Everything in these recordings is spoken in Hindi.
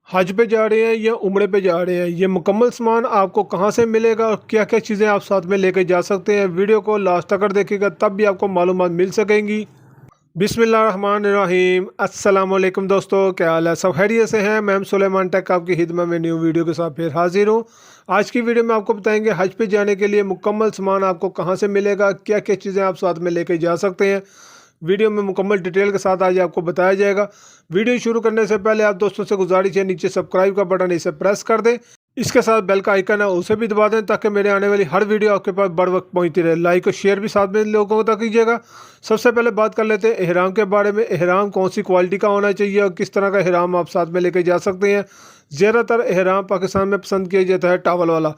हज पे जा रहे हैं या उम्रे पे जा रहे हैं, ये मुकम्मल सामान आपको कहाँ से मिलेगा और क्या क्या चीज़ें आप साथ में लेके जा सकते हैं। वीडियो को लास्ट तक देखिएगा तब भी आपको मालूमात मिल सकेंगी। बिस्मिल्लाहिर्रहमानिर्रहीम। अस्सलाम वालेकुम दोस्तों, क्या हाल है? सब खैरियत से हैं? मैं सुलेमान टेक आपकी खिदमत में न्यू वीडियो के साथ फिर हाजिर हूँ। आज की वीडियो में आपको बताएंगे हज पे जाने के लिए मुकम्मल सामान आपको कहाँ से मिलेगा, क्या क्या चीज़ें आप साथ में लेके जा सकते हैं। वीडियो में मुकम्मल डिटेल के साथ आज आपको बताया जाएगा। वीडियो शुरू करने से पहले आप दोस्तों से गुजारिश है, नीचे सब्सक्राइब का बटन इसे प्रेस कर दें, इसके साथ बेल का आइकन है उसे भी दबा दें ताकि मेरे आने वाली हर वीडियो आपके पास बर वक्त पहुंचती रहे। लाइक और शेयर भी साथ में लोगों तक कीजिएगा। सबसे पहले बात कर लेते हैं एहराम के बारे में। एहराम कौन सी क्वालिटी का होना चाहिए और किस तरह का एहराम आप साथ में लेके जा सकते हैं। ज़्यादातर एहराम पाकिस्तान में पसंद किया जाता है टावल वाला।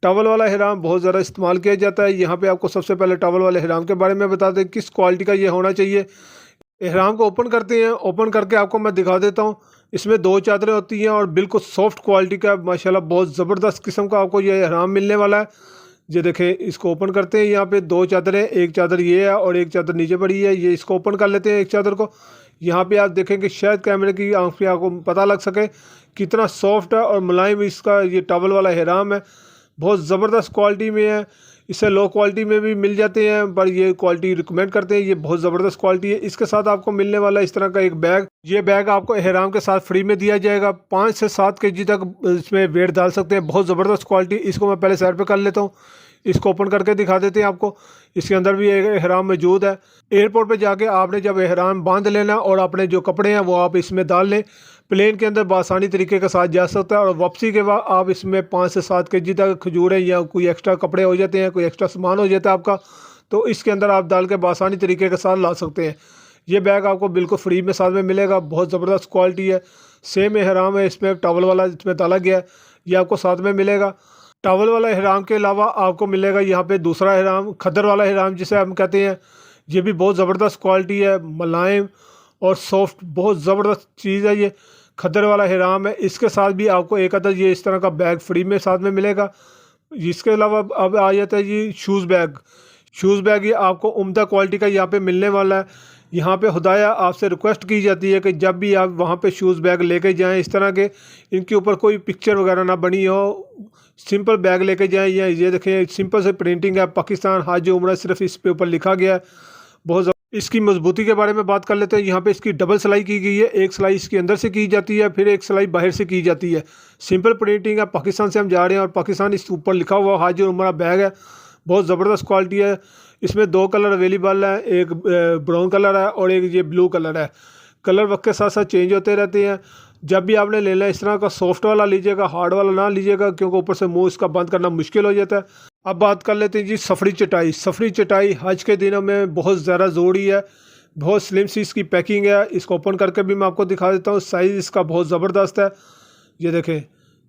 टावल वाला एहराम बहुत ज़्यादा इस्तेमाल किया जाता है। यहाँ पे आपको सबसे पहले टावल वाले एहराम के बारे में बता दें किस क्वालिटी का ये होना चाहिए। एहराम को ओपन करते हैं, ओपन करके आपको मैं दिखा देता हूँ। इसमें दो चादरें होती हैं और बिल्कुल सॉफ्ट क्वालिटी का माशाल्लाह बहुत ज़बरदस्त किस्म का आपको ये एहराम मिलने वाला है। ये देखें, इसको ओपन करते हैं। यहाँ पे दो चादरें, एक चादर ये है और एक चादर नीचे पड़ी है। ये इसको ओपन कर लेते हैं एक चादर को। यहाँ पे आप देखें कि शायद कैमरे की आंख पे आपको पता लग सके कितना सॉफ्ट है और मुलायम इसका ये टावल वाला एहराम है। बहुत ज़बरदस्त क्वालिटी में है। इससे लो क्वालिटी में भी मिल जाते हैं पर ये क्वालिटी रिकमेंड करते हैं। ये बहुत ज़बरदस्त क्वालिटी है। इसके साथ आपको मिलने वाला इस तरह का एक बैग, ये बैग आपको एहराम के साथ फ्री में दिया जाएगा। 5 से 7 केजी तक इसमें वेट डाल सकते हैं। बहुत ज़बरदस्त क्वालिटी। इसको मैं पहले साइड पे कर लेता हूँ। इसको ओपन करके दिखा देते हैं आपको। इसके अंदर भी एक एहराम मौजूद है। एयरपोर्ट पे जाके आपने जब एहराम बांध लेना और अपने जो कपड़े हैं वो आप इसमें डाल लें। प्लेन के अंदर बआसानी तरीके के साथ जा सकता है और वापसी के बाद आप इसमें 5 से 7 केजी तक खजूरें या कोई एक्स्ट्रा कपड़े हो जाते हैं, कोई एक्स्ट्रा सामान हो जाता है आपका, तो इसके अंदर आप डाल के बआसानी तरीके के साथ ला सकते हैं। ये बैग आपको बिल्कुल फ्री में साथ में मिलेगा। बहुत ज़बरदस्त क्वालिटी है। सेम एहराम है, इसमें टावल वाला इसमें डाला गया है, ये आपको साथ में मिलेगा। टावल वाला एहराम के अलावा आपको मिलेगा यहाँ पे दूसरा एहराम, खद्दर वाला एहराम जिसे हम कहते हैं। ये भी बहुत ज़बरदस्त क्वालिटी है, मुलायम और सॉफ्ट, बहुत ज़बरदस्त चीज़ है ये खद्दर वाला एहराम है। इसके साथ भी आपको एक अदद ये इस तरह का बैग फ्री में साथ में मिलेगा। इसके अलावा अब आ जाता है जी शूज़ बैग। शूज़ बैग ये आपको उम्दा क्वालिटी का यहाँ पे मिलने वाला है। यहाँ पे खुदाया आपसे रिक्वेस्ट की जाती है कि जब भी आप वहाँ पे शूज़ बैग लेके जाएं, इस तरह के इनके ऊपर कोई पिक्चर वगैरह ना बनी हो, सिंपल बैग लेके जाएं। या ये देखें, सिंपल से प्रिंटिंग है, पाकिस्तान हज उम्रा सिर्फ इस पे ऊपर लिखा गया है। बहुत इसकी मजबूती के बारे में बात कर लेते हैं। यहाँ पे इसकी डबल सिलाई की गई है। एक सिलाई इसके अंदर से की जाती है, फिर एक सिलाई बाहर से की जाती है। सिंपल प्रिंटिंग है, पाकिस्तान से हम जा रहे हैं और पाकिस्तान इस ऊपर लिखा हुआ हज उम्रा बैग है। बहुत ज़बरदस्त क्वालिटी है। इसमें 2 कलर अवेलेबल है, एक ब्राउन कलर है और एक ये ब्लू कलर है। कलर वक्त के साथ साथ चेंज होते रहते हैं। जब भी आपने लेना है इस तरह का सॉफ्ट वाला लीजिएगा, हार्ड वाला ना लीजिएगा क्योंकि ऊपर से मुंह इसका बंद करना मुश्किल हो जाता है। अब बात कर लेते हैं जी सफरी चटाई। सफरी चटाई हज के दिनों में बहुत ज़्यादा ज़रूरी है। बहुत स्लिम सी इसकी पैकिंग है। इसको ओपन करके भी मैं आपको दिखा देता हूँ। साइज़ इसका बहुत ज़बरदस्त है। ये देखें,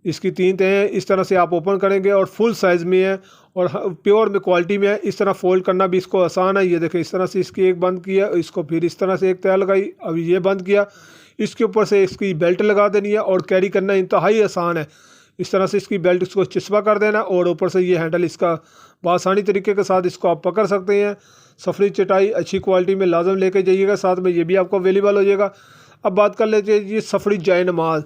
इसकी 3 तहें इस तरह से आप ओपन करेंगे और फुल साइज़ में है और प्योर में क्वालिटी में है। इस तरह फोल्ड करना भी इसको आसान है। ये देखें, इस तरह से इसकी एक बंद किया, इसको फिर इस तरह से एक तह लगाई, अभी ये बंद किया, इसके ऊपर से इसकी बेल्ट लगा देनी है और कैरी करना इंतहाई आसान है। इस तरह से इसकी बेल्ट इसको चिस्पा कर देना और ऊपर से ये हैंडल इसका बआसानी तरीके के साथ इसको आप पकड़ सकते हैं। सफरी चटाई अच्छी क्वालिटी में लाजम लेके जाइएगा, साथ में ये भी आपको अवेलेबल हो जाएगा। अब बात कर लेते हैं ये सफरी जाए नमाज।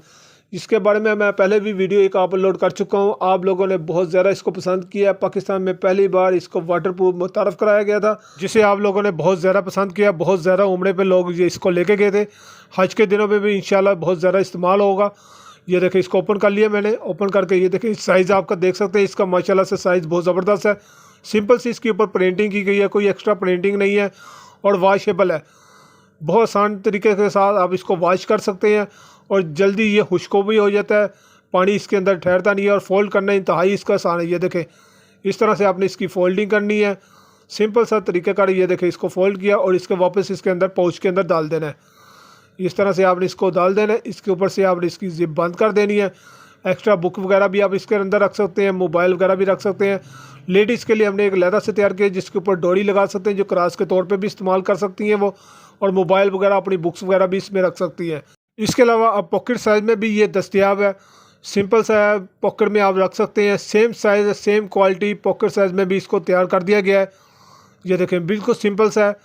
इसके बारे में मैं पहले भी वीडियो एक अपलोड कर चुका हूँ। आप लोगों ने बहुत ज़्यादा इसको पसंद किया। पाकिस्तान में पहली बार इसको वाटरप्रूफ मुतारफ़ कराया गया था, जिसे आप लोगों ने बहुत ज़्यादा पसंद किया। बहुत ज़्यादा उम्रे पे लोग ये इसको लेके गए थे। हज के दिनों में भी इंशाल्लाह बहुत ज़्यादा इस्तेमाल होगा। ये देखें, इसको ओपन कर लिया मैंने। ओपन करके ये देखें, साइज़ आपका देख सकते हैं इसका माशाल्लाह से साइज़ बहुत ज़बरदस्त है। सिंपल सी इसके ऊपर प्रिंटिंग की गई है, कोई एक्स्ट्रा प्रिंटिंग नहीं है और वॉशेबल है। बहुत आसान तरीके के साथ आप इसको वॉश कर सकते हैं और जल्दी ये खुश्क भी हो जाता है। पानी इसके अंदर ठहरता नहीं है और फोल्ड करना इंतहाई इसका आसान है। ये देखें, इस तरह से आपने इसकी फोल्डिंग करनी है। सिंपल सा तरीका कार। ये देखें, इसको फोल्ड किया और इसके वापस इसके अंदर पाउच के अंदर डाल देना है। इस तरह से आपने इसको डाल देना है। इसके ऊपर से आपने इसकी जिप बंद कर देनी है। एक्स्ट्रा बुक वगैरह भी आप इसके अंदर रख सकते हैं, मोबाइल वगैरह भी रख सकते हैं। लेडीज़ के लिए हमने एक लेदर से तैयार किया जिसके ऊपर डोरी लगा सकते हैं, जो क्रास के तौर पे भी इस्तेमाल कर सकती हैं वो, और मोबाइल वगैरह अपनी बुक्स वगैरह भी इसमें रख सकती हैं। इसके अलावा अब पॉकेट साइज़ में भी ये दस्तियाब है। सिंपल सा है, पॉकेट में आप रख सकते हैं। Same size, same quality, pocket size में भी इसको तैयार कर दिया गया है। ये देखें, बिल्कुल सिंपल सा है,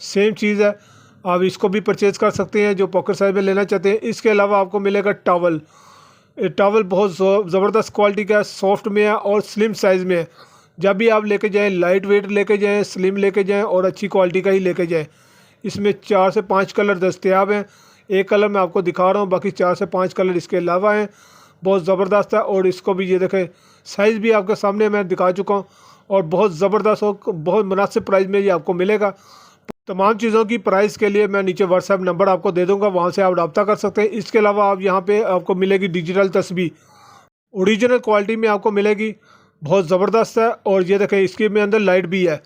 सेम चीज़ है। आप इसको भी परचेज़ कर सकते हैं जो पॉकेट साइज़ में लेना चाहते हैं। इसके अलावा आपको मिलेगा टॉवल। ये टॉवल बहुत ज़बरदस्त क्वालिटी का है, सॉफ्ट में है और स्लिम साइज़ में है। जब भी आप लेके जाएं, लाइट वेट लेके जाएं, स्लिम लेके जाएं और अच्छी क्वालिटी का ही लेके जाएं। इसमें 4 से 5 कलर दस्तयाब हैं। एक कलर मैं आपको दिखा रहा हूँ, बाकी 4 से 5 कलर इसके अलावा हैं। बहुत ज़बरदस्त है और इसको भी ये देखें, साइज़ भी आपके सामने मैं दिखा चुका हूँ और बहुत ज़बरदस्त और बहुत मुनासिब प्राइस में ये आपको मिलेगा। तमाम चीज़ों की प्राइस के लिए मैं नीचे व्हाट्सएप नंबर आपको दे दूंगा, वहाँ से आप रब्ता कर सकते हैं। इसके अलावा आप यहाँ पे आपको मिलेगी डिजिटल तस्बीह, ओरिजिनल क्वालिटी में आपको मिलेगी, बहुत ज़बरदस्त है। और ये देखें, इसके में अंदर लाइट भी है।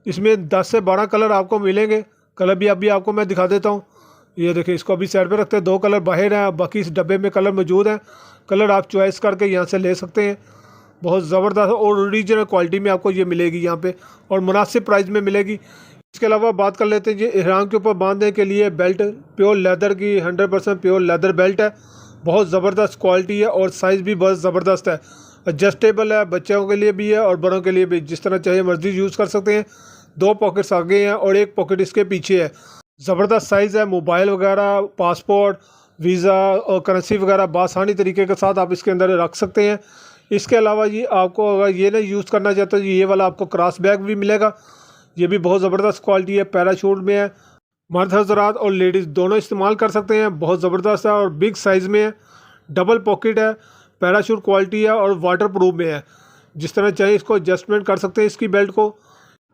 इसमें 10 से 12 कलर आपको मिलेंगे। कलर भी अभी आपको मैं दिखा देता हूँ। ये देखिए, इसको अभी साइड पे रखते हैं, 2 कलर बाहर हैं, बाकी इस डब्बे में कलर मौजूद हैं। कलर आप चॉइस करके यहाँ से ले सकते हैं। बहुत ज़बरदस्त और ओरिजिनल क्वालिटी में आपको ये मिलेगी यहाँ पे और मुनासिब प्राइस में मिलेगी। इसके अलावा बात कर लेते हैं, ये इहराम के ऊपर बांधने के लिए बेल्ट, प्योर लेदर की 100% प्योर लेदर बेल्ट है। बहुत ज़बरदस्त क्वालिटी है और साइज़ भी बहुत ज़बरदस्त है। एडजस्टेबल है, बच्चों के लिए भी है और बड़ों के लिए भी, जिस तरह चाहिए मर्जी यूज़ कर सकते हैं। 2 पॉकेट्स आगे हैं और 1 पॉकेट इसके पीछे है। ज़बरदस्त साइज़ है। मोबाइल वगैरह, पासपोर्ट, वीज़ा और करेंसी वगैरह बआसानी तरीके के साथ आप इसके अंदर रख सकते हैं। इसके अलावा ये आपको अगर ये नहीं यूज़ करना चाहते तो ये वाला आपको क्रॉस बैग भी मिलेगा। ये भी बहुत ज़बरदस्त क्वालिटी है, पैराशूट में है। मर्द हज़रात और लेडीज़ दोनों इस्तेमाल कर सकते हैं। बहुत ज़बरदस्त है और बिग साइज़ में है, डबल पॉकेट है, पैराशूट क्वालिटी है और वाटर प्रूफ में है। जिस तरह चाहिए इसको एडजस्टमेंट कर सकते हैं। इसकी बेल्ट को,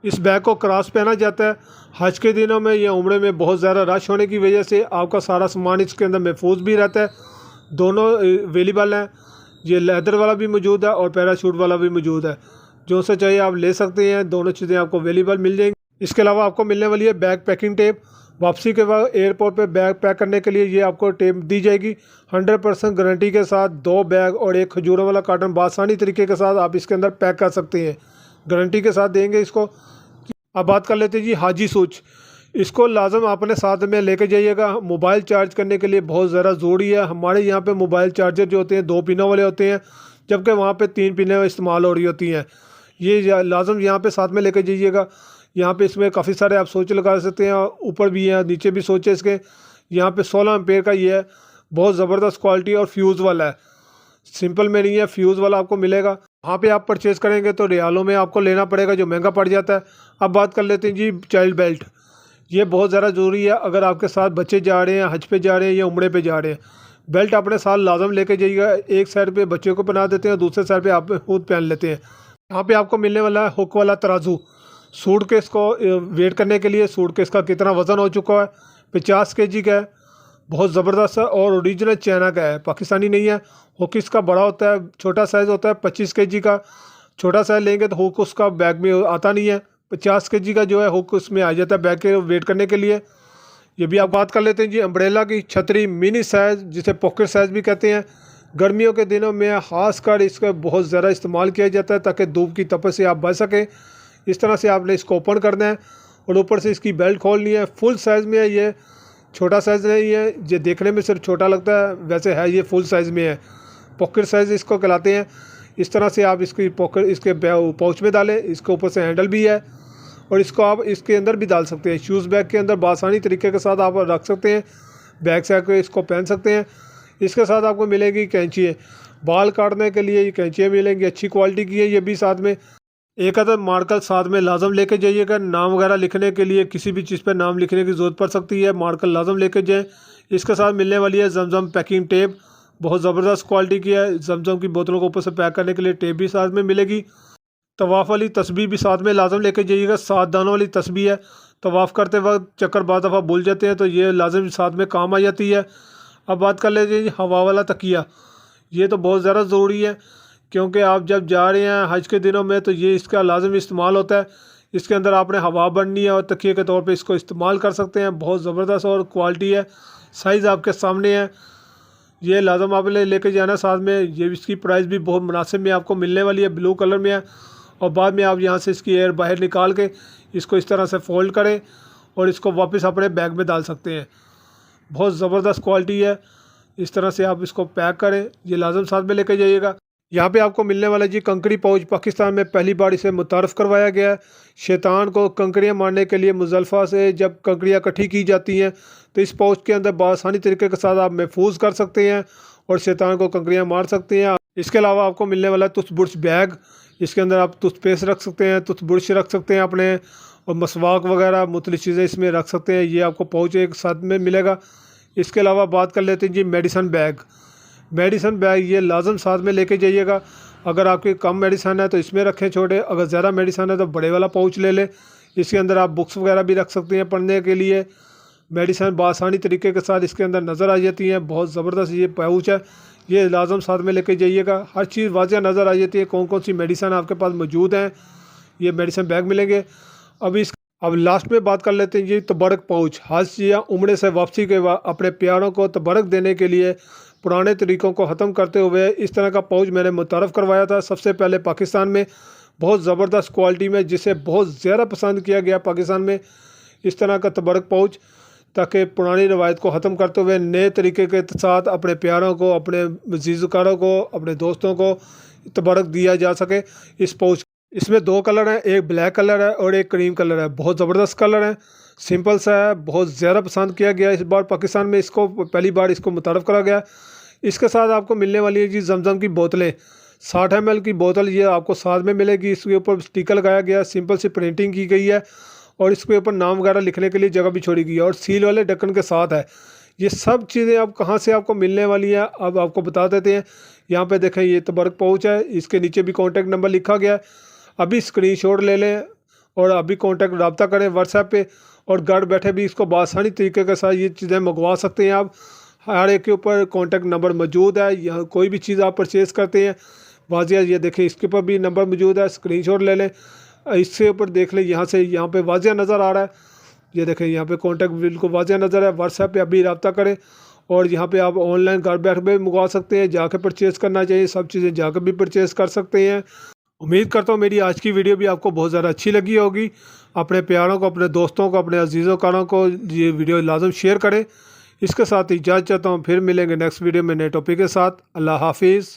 इस बैग को क्रॉस पहना जाता है। हज के दिनों में या उम्रे में बहुत ज़्यादा रश होने की वजह से आपका सारा सामान इसके अंदर महफूज भी रहता है। दोनों अवेलेबल हैं। ये लेदर वाला भी मौजूद है और पैराशूट वाला भी मौजूद है। जो से चाहिए आप ले सकते हैं, दोनों चीज़ें आपको अवेलेबल मिल जाएंगी। इसके अलावा आपको मिलने वाली है बैग पैकिंग टेप। वापसी के बाद एयरपोर्ट पे बैग पैक करने के लिए ये आपको टेप दी जाएगी 100% गारंटी के साथ। 2 बैग और 1 खजूरों वाला कार्टन बआसानी तरीके के साथ आप इसके अंदर पैक कर सकते हैं, गारंटी के साथ देंगे इसको। अब बात कर लेते हैं जी हाजी सूच। इसको लाजम आपने साथ में लेके जाइएगा। मोबाइल चार्ज करने के लिए बहुत ज़्यादा ज़रूरी है। हमारे यहाँ पे मोबाइल चार्जर जो होते हैं 2 पिनों वाले होते हैं, जबकि वहाँ पे 3 पिनें इस्तेमाल हो रही होती हैं। ये लाजम यहाँ पे साथ में लेके जाइएगा। यहाँ पे इसमें काफ़ी सारे आप सोच लगा सकते हैं, ऊपर भी हैं, नीचे भी सोच है इसके। यहाँ पे 16 एम्पेयर का ये है, बहुत ज़बरदस्त क्वालिटी और फ्यूज़ वाला है, सिंपल में नहीं है, फ्यूज़ वाला आपको मिलेगा। वहाँ पे आप परचेज़ करेंगे तो रियालों में आपको लेना पड़ेगा, जो महंगा पड़ जाता है। अब बात कर लेते हैं जी चाइल्ड बेल्ट। ये बहुत ज़्यादा ज़रूरी है। अगर आपके साथ बच्चे जा रहे हैं, हज पे जा रहे हैं या उम्रे पे जा रहे हैं, बेल्ट अपने साथ लाजम लेके जाइएगा। एक साइड पे बच्चे को पहना देते हैं, दूसरे साइड पे आप खुद पहन लेते हैं। यहाँ पे आपको मिलने वाला है हुक वाला तराजू। सूटकेस को वेट करने के लिए, सूटकेस का कितना वज़न हो चुका है, 50 kg का है। बहुत ज़बरदस्त है और ओरिजिनल चाइना का है, पाकिस्तानी नहीं है। हुक इसका बड़ा होता है, छोटा साइज़ होता है 25 kg का। छोटा साइज़ लेंगे तो हुक उसका बैग में आता नहीं है। 50 kg का जो है हुक उसमें आ जाता है बैग के वेट करने के लिए। ये भी आप बात कर लेते हैं जी अम्ब्रेला की छतरी, मिनी साइज़ जिसे पॉकेट साइज़ भी कहते हैं। गर्मियों के दिनों में ख़ास कर इसका बहुत ज़्यादा इस्तेमाल किया जाता है ताकि धूप की तपश से आप बच सकें। इस तरह से आपने इसको ओपन करना है और ऊपर से इसकी बेल्ट खोलनी है। फुल साइज़ में है ये, छोटा साइज़ नहीं है। ये देखने में सिर्फ छोटा लगता है, वैसे है ये फुल साइज़ में है। पॉकेट साइज़ इसको कहलाते हैं। इस तरह से आप इसकी पॉकेट इसके पाउच में डालें। इसके ऊपर से हैंडल भी है और इसको आप इसके अंदर भी डाल सकते हैं। शूज़ बैग के अंदर बआसानी तरीके के साथ आप रख सकते हैं, बैग से आकर इसको पहन सकते हैं। इसके साथ आपको मिलेगी कैंची, बाल काटने के लिए ये कैंचियाँ मिलेंगी, अच्छी क्वालिटी की है। ये भी साथ में एक अदर मार्कर साथ में लाजम लेके जाइएगा। नाम वगैरह लिखने के लिए, किसी भी चीज़ पर नाम लिखने की ज़रूरत पड़ सकती है, मार्कर लाजम लेके जाएँ। इसके साथ मिलने वाली है जमजम पैकिंग टेप, बहुत ज़बरदस्त क्वालिटी की है। जमजम की बोतलों को ऊपर से पैक करने के लिए टेप भी साथ में मिलेगी। तवाफ़ वाली तस्बीह भी साथ में लाजम लेके जाइएगा। 7 दानों वाली तस्बीह है। तवाफ़ करते वक्त चक्कर बाद दफ़ा भूल जाते हैं तो ये लाजम साथ में काम आ जाती है। अब बात कर लेते हवा वाला तकिया। ये तो बहुत ज़्यादा ज़रूरी है क्योंकि आप जब जा रहे हैं हज के दिनों में तो ये इसका लाजम इस्तेमाल होता है। इसके अंदर आपने हवा भरनी है और तकिए के तौर पे इसको इस्तेमाल कर सकते हैं। बहुत ज़बरदस्त और क्वालिटी है, साइज़ आपके सामने है। ये लाजम आपने लेके जाना साथ में। ये इसकी प्राइस भी बहुत मुनासिब में आपको मिलने वाली है, ब्लू कलर में है। और बाद में आप यहाँ से इसकी एयर बाहर निकाल के इसको इस तरह से फ़ोल्ड करें और इसको वापस अपने बैग में डाल सकते हैं। बहुत ज़बरदस्त क्वालिटी है। इस तरह से आप इसको पैक करें, ये लाजम साथ में लेके जाइएगा। यहाँ पे आपको मिलने वाला जी कंकड़ी पाउच, पाकिस्तान में पहली बार इसे मुतारफ़ करवाया गया है। शैतान को कंकड़ियाँ मारने के लिए मुज़ल्फ़ा से जब कंकड़ियाँ इकट्ठी की जाती हैं तो इस पाउच के अंदर बआसानी तरीके के साथ आप महफूज कर सकते हैं और शैतान को कंकड़ियाँ मार सकते हैं। इसके अलावा आपको मिलने वाला टूथब्रश बैग, इसके अंदर आप टूथपेस्ट रख सकते हैं, टूथब्रश रख सकते हैं अपने, और मसवाक वगैरह मुख्तलिफ़ चीज़ें इसमें रख सकते हैं। ये आपको पाउच एक साथ में मिलेगा। इसके अलावा बात कर लेते हैं जी मेडिसन बैग। मेडिसन बैग ये लाजम साथ में लेके जाइएगा। अगर आपकी कम मेडिसन है तो इसमें रखें छोटे, अगर ज़्यादा मेडिसन है तो बड़े वाला पाउच ले लें। इसके अंदर आप बुक्स वगैरह भी रख सकते हैं पढ़ने के लिए। मेडिसन बआसानी तरीके के साथ इसके अंदर नज़र आ जाती हैं। बहुत ज़बरदस्त ये पाउच है, ये लाजम साथ में लेके जाइएगा। हर चीज़ वाज़िह नज़र आ जाती है, कौन कौन सी मेडिसन आपके पास मौजूद हैं। ये मेडिसन बैग मिलेंगे। अब लास्ट में बात कर लेते हैं जी तबरक पाउच। हज या उम्रे से वापसी के बाद अपने प्यारों को तबरक देने के लिए पुराने तरीक़ों को ख़त्म करते हुए इस तरह का पाउच मैंने मुतारफ़ करवाया था सबसे पहले पाकिस्तान में, बहुत ज़बरदस्त क्वालिटी में, जिसे बहुत ज़्यादा पसंद किया गया पाकिस्तान में इस तरह का तबरक पाउच, ताकि पुरानी रवायत को ख़त्म करते हुए नए तरीके के साथ अपने प्यारों को, अपने अज़ीज़ोकारों को, अपने दोस्तों को तबरक दिया जा सके। इस पाउच इसमें 2 कलर हैं, एक ब्लैक कलर है और एक क्रीम कलर है। बहुत ज़बरदस्त कलर है, सिंपल सा है, बहुत ज़्यादा पसंद किया गया इस बार पाकिस्तान में। इसको पहली बार इसको मुतारफ़ करा गया। इसके साथ आपको मिलने वाली है जी जमजम की बोतलें, 60 ml की बोतल ये आपको साथ में मिलेगी। इसके ऊपर स्टिकर लगाया गया, सिंपल सी प्रिंटिंग की गई है और इसके ऊपर नाम वगैरह लिखने के लिए जगह भी छोड़ी गई है और सील वाले ढक्कन के साथ है। ये सब चीज़ें अब कहाँ से आपको मिलने वाली हैं अब आपको बता देते हैं। यहाँ पे देखें ये तबरक पाउच है, इसके नीचे भी कॉन्टैक्ट नंबर लिखा गया है। अभी स्क्रीनशॉट ले लें और अभी कॉन्टैक्ट रब्ता करें व्हाट्सएप पे, और घर बैठे भी इसको बआसानी तरीके के साथ ये चीज़ें मंगवा सकते हैं आप। हर एक के ऊपर कॉन्टैक्ट नंबर मौजूद है। यहाँ कोई भी चीज़ आप परचेज़ करते हैं वाजिया, ये देखें इसके ऊपर भी नंबर मौजूद है, स्क्रीनशॉट ले लें, इससे ऊपर देख लें, यहाँ से यहाँ पे वाजिया नज़र आ रहा है। ये देखें यहाँ पे कॉन्टैक्ट बिल्कुल वाजिया नज़र है। व्हाट्सएप पे अभी रब्ता करें और यहाँ पे आप ऑनलाइन घर बैठ भी मंगवा सकते हैं, जाके परचेज़ करना चाहिए, सब चीज़ें जाकर भी परचेज़ कर सकते हैं। उम्मीद करता हूँ मेरी आज की वीडियो भी आपको बहुत ज़्यादा अच्छी लगी होगी। अपने प्यारों को, अपने दोस्तों को, अपने अजीज़ोकारों को ये वीडियो लाजम शेयर करें। इसके साथ ही इजाज़त चाहता हूँ, फिर मिलेंगे नेक्स्ट वीडियो में नए टॉपिक के साथ। अल्लाह हाफिज़।